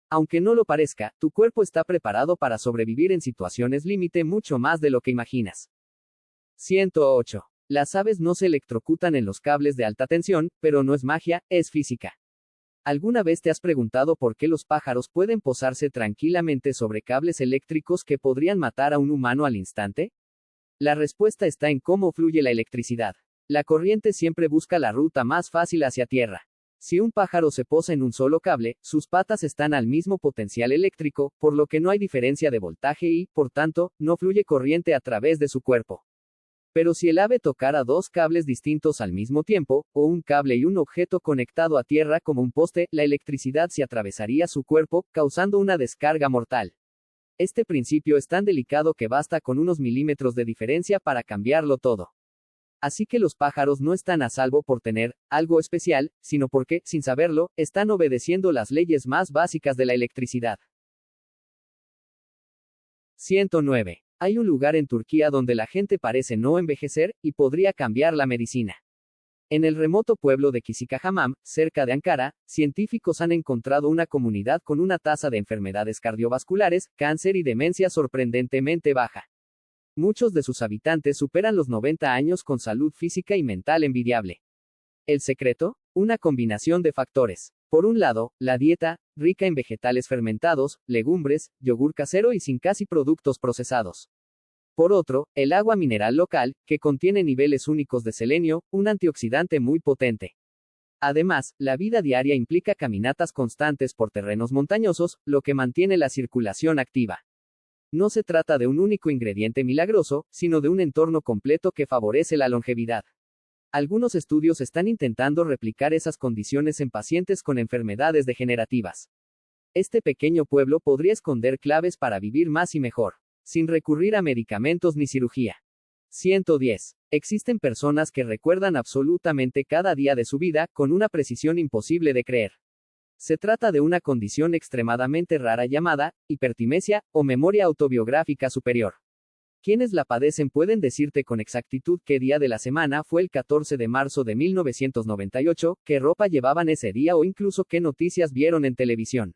Aunque no lo parezca, tu cuerpo está preparado para sobrevivir en situaciones límite mucho más de lo que imaginas. 108. Las aves no se electrocutan en los cables de alta tensión, pero no es magia, es física. ¿Alguna vez te has preguntado por qué los pájaros pueden posarse tranquilamente sobre cables eléctricos que podrían matar a un humano al instante? La respuesta está en cómo fluye la electricidad. La corriente siempre busca la ruta más fácil hacia tierra. Si un pájaro se posa en un solo cable, sus patas están al mismo potencial eléctrico, por lo que no hay diferencia de voltaje y, por tanto, no fluye corriente a través de su cuerpo. Pero si el ave tocara dos cables distintos al mismo tiempo, o un cable y un objeto conectado a tierra como un poste, la electricidad se atravesaría su cuerpo, causando una descarga mortal. Este principio es tan delicado que basta con unos milímetros de diferencia para cambiarlo todo. Así que los pájaros no están a salvo por tener algo especial, sino porque, sin saberlo, están obedeciendo las leyes más básicas de la electricidad. 109. Hay un lugar en Turquía donde la gente parece no envejecer, y podría cambiar la medicina. En el remoto pueblo de Kizikhamam, cerca de Ankara, científicos han encontrado una comunidad con una tasa de enfermedades cardiovasculares, cáncer y demencia sorprendentemente baja. Muchos de sus habitantes superan los 90 años con salud física y mental envidiable. ¿El secreto? Una combinación de factores. Por un lado, la dieta, rica en vegetales fermentados, legumbres, yogur casero y sin casi productos procesados. Por otro, el agua mineral local, que contiene niveles únicos de selenio, un antioxidante muy potente. Además, la vida diaria implica caminatas constantes por terrenos montañosos, lo que mantiene la circulación activa. No se trata de un único ingrediente milagroso, sino de un entorno completo que favorece la longevidad. Algunos estudios están intentando replicar esas condiciones en pacientes con enfermedades degenerativas. Este pequeño pueblo podría esconder claves para vivir más y mejor, sin recurrir a medicamentos ni cirugía. 110. Existen personas que recuerdan absolutamente cada día de su vida, con una precisión imposible de creer. Se trata de una condición extremadamente rara llamada hipertimesia, o memoria autobiográfica superior. Quienes la padecen pueden decirte con exactitud qué día de la semana fue el 14 de marzo de 1998, qué ropa llevaban ese día o incluso qué noticias vieron en televisión.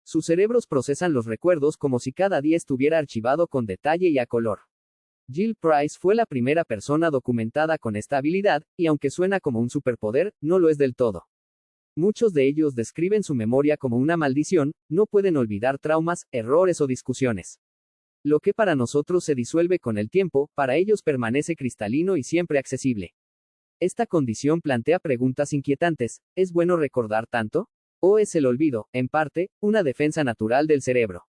Sus cerebros procesan los recuerdos como si cada día estuviera archivado con detalle y a color. Jill Price fue la primera persona documentada con esta habilidad, y aunque suena como un superpoder, no lo es del todo. Muchos de ellos describen su memoria como una maldición, no pueden olvidar traumas, errores o discusiones. Lo que para nosotros se disuelve con el tiempo, para ellos permanece cristalino y siempre accesible. Esta condición plantea preguntas inquietantes: ¿es bueno recordar tanto? ¿O es el olvido, en parte, una defensa natural del cerebro?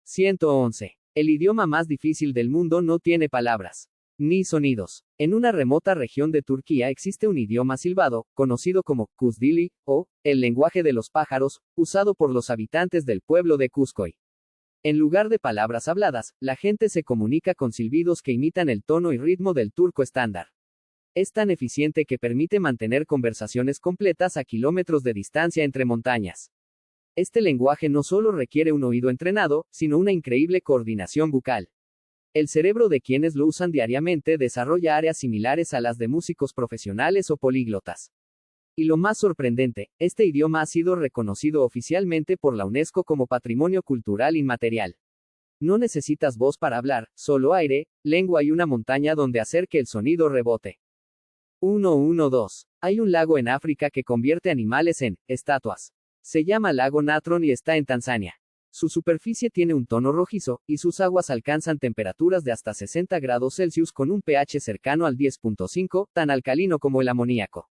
111. El idioma más difícil del mundo no tiene palabras ni sonidos. En una remota región de Turquía existe un idioma silbado, conocido como Kuzdili, o el lenguaje de los pájaros, usado por los habitantes del pueblo de Kuzkoy. En lugar de palabras habladas, la gente se comunica con silbidos que imitan el tono y ritmo del turco estándar. Es tan eficiente que permite mantener conversaciones completas a kilómetros de distancia entre montañas. Este lenguaje no solo requiere un oído entrenado, sino una increíble coordinación bucal. El cerebro de quienes lo usan diariamente desarrolla áreas similares a las de músicos profesionales o políglotas. Y lo más sorprendente, este idioma ha sido reconocido oficialmente por la UNESCO como Patrimonio Cultural Inmaterial. No necesitas voz para hablar, solo aire, lengua y una montaña donde hacer que el sonido rebote. 112. Hay un lago en África que convierte animales en estatuas. Se llama Lago Natron y está en Tanzania. Su superficie tiene un tono rojizo, y sus aguas alcanzan temperaturas de hasta 60 grados Celsius con un pH cercano al 10.5, tan alcalino como el amoníaco.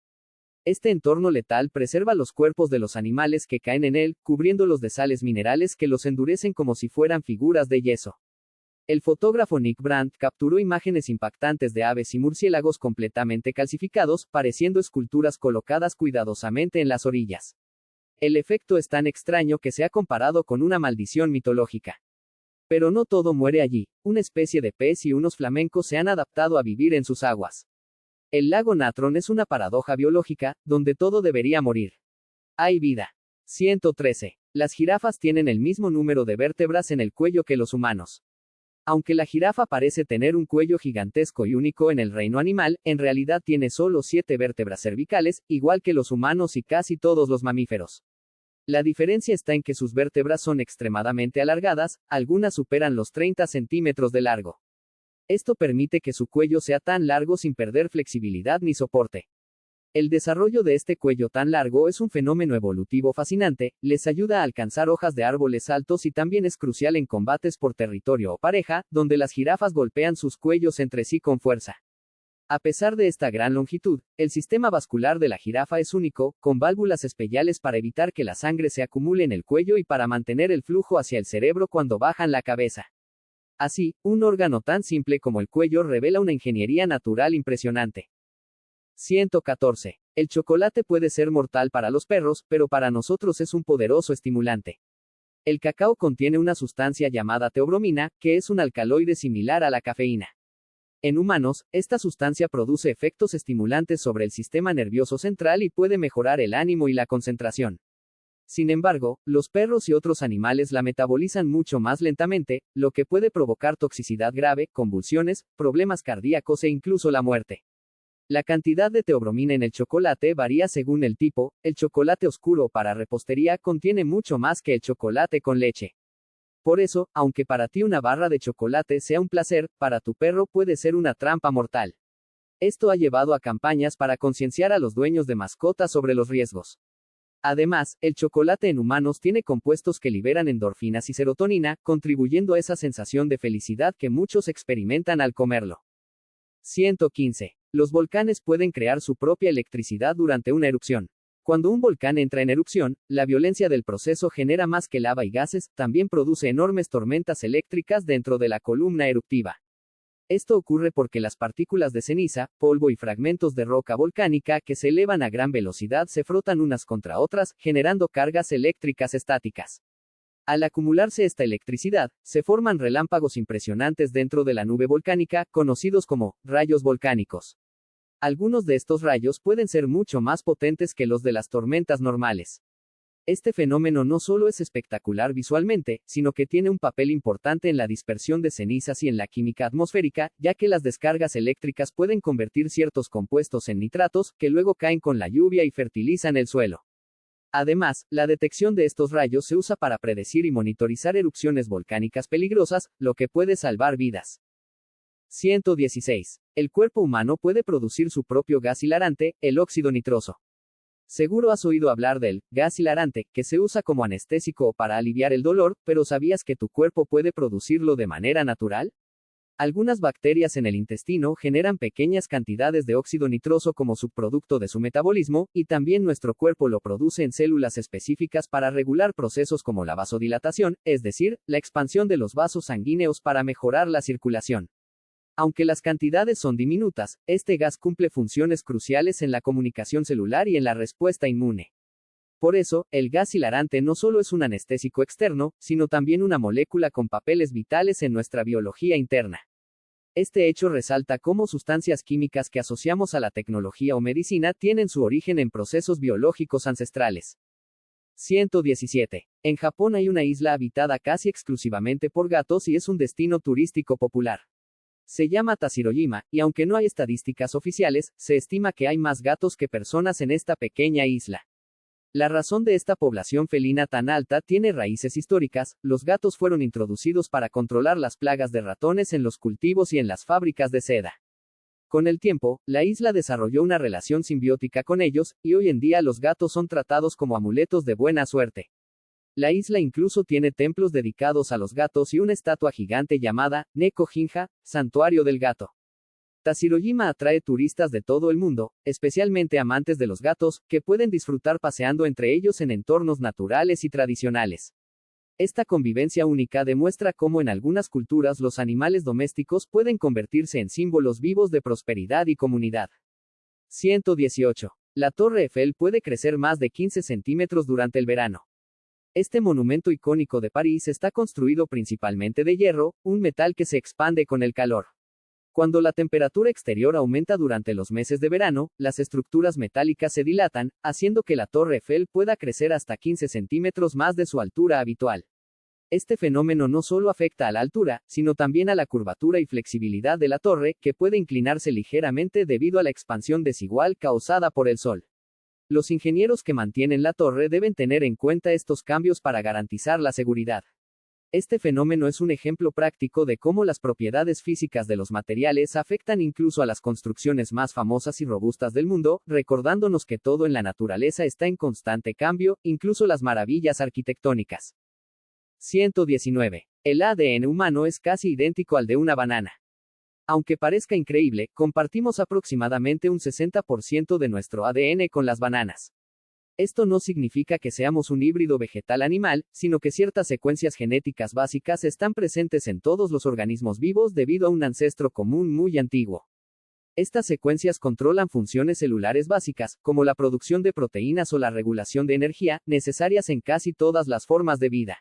Este entorno letal preserva los cuerpos de los animales que caen en él, cubriéndolos de sales minerales que los endurecen como si fueran figuras de yeso. El fotógrafo Nick Brandt capturó imágenes impactantes de aves y murciélagos completamente calcificados, pareciendo esculturas colocadas cuidadosamente en las orillas. El efecto es tan extraño que se ha comparado con una maldición mitológica. Pero no todo muere allí. Una especie de pez y unos flamencos se han adaptado a vivir en sus aguas. El lago Natron es una paradoja biológica, donde todo debería morir. Hay vida. 113. Las jirafas tienen el mismo número de vértebras en el cuello que los humanos. Aunque la jirafa parece tener un cuello gigantesco y único en el reino animal, en realidad tiene solo 7 vértebras cervicales, igual que los humanos y casi todos los mamíferos. La diferencia está en que sus vértebras son extremadamente alargadas, algunas superan los 30 centímetros de largo. Esto permite que su cuello sea tan largo sin perder flexibilidad ni soporte. El desarrollo de este cuello tan largo es un fenómeno evolutivo fascinante, les ayuda a alcanzar hojas de árboles altos y también es crucial en combates por territorio o pareja, donde las jirafas golpean sus cuellos entre sí con fuerza. A pesar de esta gran longitud, el sistema vascular de la jirafa es único, con válvulas especiales para evitar que la sangre se acumule en el cuello y para mantener el flujo hacia el cerebro cuando bajan la cabeza. Así, un órgano tan simple como el cuello revela una ingeniería natural impresionante. 114. El chocolate puede ser mortal para los perros, pero para nosotros es un poderoso estimulante. El cacao contiene una sustancia llamada teobromina, que es un alcaloide similar a la cafeína. En humanos, esta sustancia produce efectos estimulantes sobre el sistema nervioso central y puede mejorar el ánimo y la concentración. Sin embargo, los perros y otros animales la metabolizan mucho más lentamente, lo que puede provocar toxicidad grave, convulsiones, problemas cardíacos e incluso la muerte. La cantidad de teobromina en el chocolate varía según el tipo. El chocolate oscuro para repostería contiene mucho más que el chocolate con leche. Por eso, aunque para ti una barra de chocolate sea un placer, para tu perro puede ser una trampa mortal. Esto ha llevado a campañas para concienciar a los dueños de mascotas sobre los riesgos. Además, el chocolate en humanos tiene compuestos que liberan endorfinas y serotonina, contribuyendo a esa sensación de felicidad que muchos experimentan al comerlo. 115. Los volcanes pueden crear su propia electricidad durante una erupción. Cuando un volcán entra en erupción, la violencia del proceso genera más que lava y gases, también produce enormes tormentas eléctricas dentro de la columna eruptiva. Esto ocurre porque las partículas de ceniza, polvo y fragmentos de roca volcánica que se elevan a gran velocidad se frotan unas contra otras, generando cargas eléctricas estáticas. Al acumularse esta electricidad, se forman relámpagos impresionantes dentro de la nube volcánica, conocidos como rayos volcánicos. Algunos de estos rayos pueden ser mucho más potentes que los de las tormentas normales. Este fenómeno no solo es espectacular visualmente, sino que tiene un papel importante en la dispersión de cenizas y en la química atmosférica, ya que las descargas eléctricas pueden convertir ciertos compuestos en nitratos, que luego caen con la lluvia y fertilizan el suelo. Además, la detección de estos rayos se usa para predecir y monitorizar erupciones volcánicas peligrosas, lo que puede salvar vidas. 116. El cuerpo humano puede producir su propio gas hilarante, el óxido nitroso. Seguro has oído hablar del gas hilarante, que se usa como anestésico o para aliviar el dolor, pero ¿sabías que tu cuerpo puede producirlo de manera natural? Algunas bacterias en el intestino generan pequeñas cantidades de óxido nitroso como subproducto de su metabolismo, y también nuestro cuerpo lo produce en células específicas para regular procesos como la vasodilatación, es decir, la expansión de los vasos sanguíneos para mejorar la circulación. Aunque las cantidades son diminutas, este gas cumple funciones cruciales en la comunicación celular y en la respuesta inmune. Por eso, el gas hilarante no solo es un anestésico externo, sino también una molécula con papeles vitales en nuestra biología interna. Este hecho resalta cómo sustancias químicas que asociamos a la tecnología o medicina tienen su origen en procesos biológicos ancestrales. 117. En Japón hay una isla habitada casi exclusivamente por gatos y es un destino turístico popular. Se llama Tashirojima, y aunque no hay estadísticas oficiales, se estima que hay más gatos que personas en esta pequeña isla. La razón de esta población felina tan alta tiene raíces históricas. Los gatos fueron introducidos para controlar las plagas de ratones en los cultivos y en las fábricas de seda. Con el tiempo, la isla desarrolló una relación simbiótica con ellos, y hoy en día los gatos son tratados como amuletos de buena suerte. La isla incluso tiene templos dedicados a los gatos y una estatua gigante llamada Neko-jinja, Santuario del Gato. Tashirojima atrae turistas de todo el mundo, especialmente amantes de los gatos, que pueden disfrutar paseando entre ellos en entornos naturales y tradicionales. Esta convivencia única demuestra cómo en algunas culturas los animales domésticos pueden convertirse en símbolos vivos de prosperidad y comunidad. 118. La Torre Eiffel puede crecer más de 15 centímetros durante el verano. Este monumento icónico de París está construido principalmente de hierro, un metal que se expande con el calor. Cuando la temperatura exterior aumenta durante los meses de verano, las estructuras metálicas se dilatan, haciendo que la Torre Eiffel pueda crecer hasta 15 centímetros más de su altura habitual. Este fenómeno no solo afecta a la altura, sino también a la curvatura y flexibilidad de la torre, que puede inclinarse ligeramente debido a la expansión desigual causada por el Sol. Los ingenieros que mantienen la torre deben tener en cuenta estos cambios para garantizar la seguridad. Este fenómeno es un ejemplo práctico de cómo las propiedades físicas de los materiales afectan incluso a las construcciones más famosas y robustas del mundo, recordándonos que todo en la naturaleza está en constante cambio, incluso las maravillas arquitectónicas. 119. El ADN humano es casi idéntico al de una banana. Aunque parezca increíble, compartimos aproximadamente un 60% de nuestro ADN con las bananas. Esto no significa que seamos un híbrido vegetal-animal, sino que ciertas secuencias genéticas básicas están presentes en todos los organismos vivos debido a un ancestro común muy antiguo. Estas secuencias controlan funciones celulares básicas, como la producción de proteínas o la regulación de energía, necesarias en casi todas las formas de vida.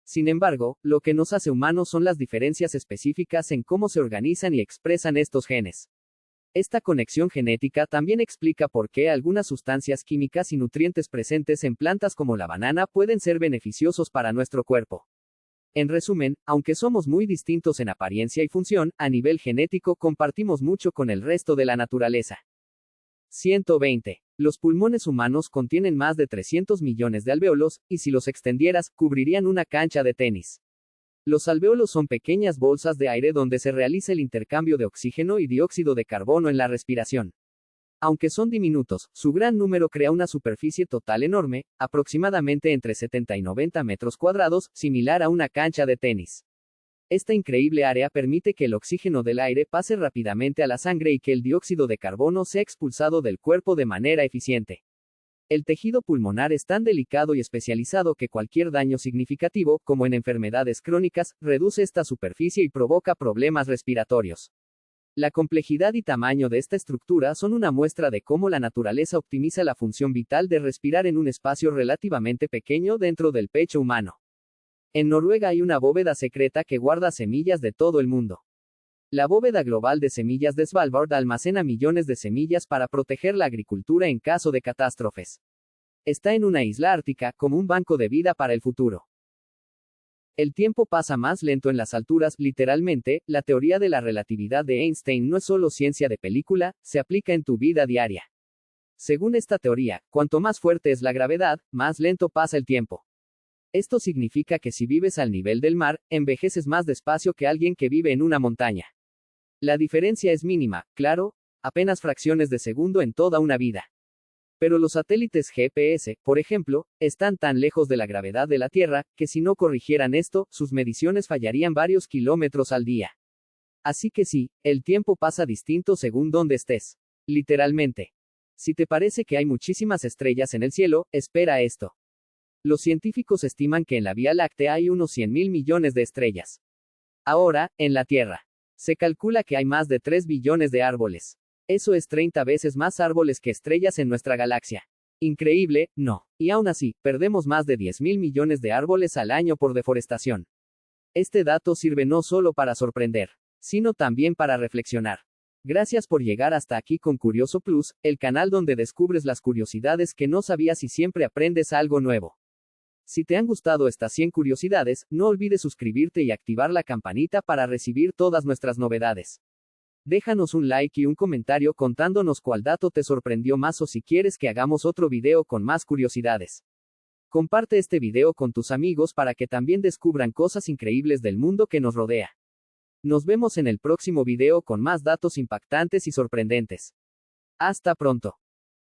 Sin embargo, lo que nos hace humanos son las diferencias específicas en cómo se organizan y expresan estos genes. Esta conexión genética también explica por qué algunas sustancias químicas y nutrientes presentes en plantas como la banana pueden ser beneficiosos para nuestro cuerpo. En resumen, aunque somos muy distintos en apariencia y función, a nivel genético compartimos mucho con el resto de la naturaleza. 120. Los pulmones humanos contienen más de 300 millones de alvéolos, y si los extendieras, cubrirían una cancha de tenis. Los alvéolos son pequeñas bolsas de aire donde se realiza el intercambio de oxígeno y dióxido de carbono en la respiración. Aunque son diminutos, su gran número crea una superficie total enorme, aproximadamente entre 70 y 90 metros cuadrados, similar a una cancha de tenis. Esta increíble área permite que el oxígeno del aire pase rápidamente a la sangre y que el dióxido de carbono sea expulsado del cuerpo de manera eficiente. El tejido pulmonar es tan delicado y especializado que cualquier daño significativo, como en enfermedades crónicas, reduce esta superficie y provoca problemas respiratorios. La complejidad y tamaño de esta estructura son una muestra de cómo la naturaleza optimiza la función vital de respirar en un espacio relativamente pequeño dentro del pecho humano. En Noruega hay una bóveda secreta que guarda semillas de todo el mundo. La bóveda global de semillas de Svalbard almacena millones de semillas para proteger la agricultura en caso de catástrofes. Está en una isla ártica, como un banco de vida para el futuro. El tiempo pasa más lento en las alturas, literalmente, la teoría de la relatividad de Einstein no es solo ciencia de película, se aplica en tu vida diaria. Según esta teoría, cuanto más fuerte es la gravedad, más lento pasa el tiempo. Esto significa que si vives al nivel del mar, envejeces más despacio que alguien que vive en una montaña. La diferencia es mínima, claro, apenas fracciones de segundo en toda una vida. Pero los satélites GPS, por ejemplo, están tan lejos de la gravedad de la Tierra, que si no corrigieran esto, sus mediciones fallarían varios kilómetros al día. Así que sí, el tiempo pasa distinto según dónde estés. Literalmente. Si te parece que hay muchísimas estrellas en el cielo, espera esto. Los científicos estiman que en la Vía Láctea hay unos 100.000 millones de estrellas. Ahora, en la Tierra. Se calcula que hay más de 3 billones de árboles. Eso es 30 veces más árboles que estrellas en nuestra galaxia. Increíble, ¿no? Y aún así, perdemos más de 10.000 millones de árboles al año por deforestación. Este dato sirve no solo para sorprender, sino también para reflexionar. Gracias por llegar hasta aquí con Curioso Plus, el canal donde descubres las curiosidades que no sabías y siempre aprendes algo nuevo. Si te han gustado estas 100 curiosidades, no olvides suscribirte y activar la campanita para recibir todas nuestras novedades. Déjanos un like y un comentario contándonos cuál dato te sorprendió más o si quieres que hagamos otro video con más curiosidades. Comparte este video con tus amigos para que también descubran cosas increíbles del mundo que nos rodea. Nos vemos en el próximo video con más datos impactantes y sorprendentes. Hasta pronto.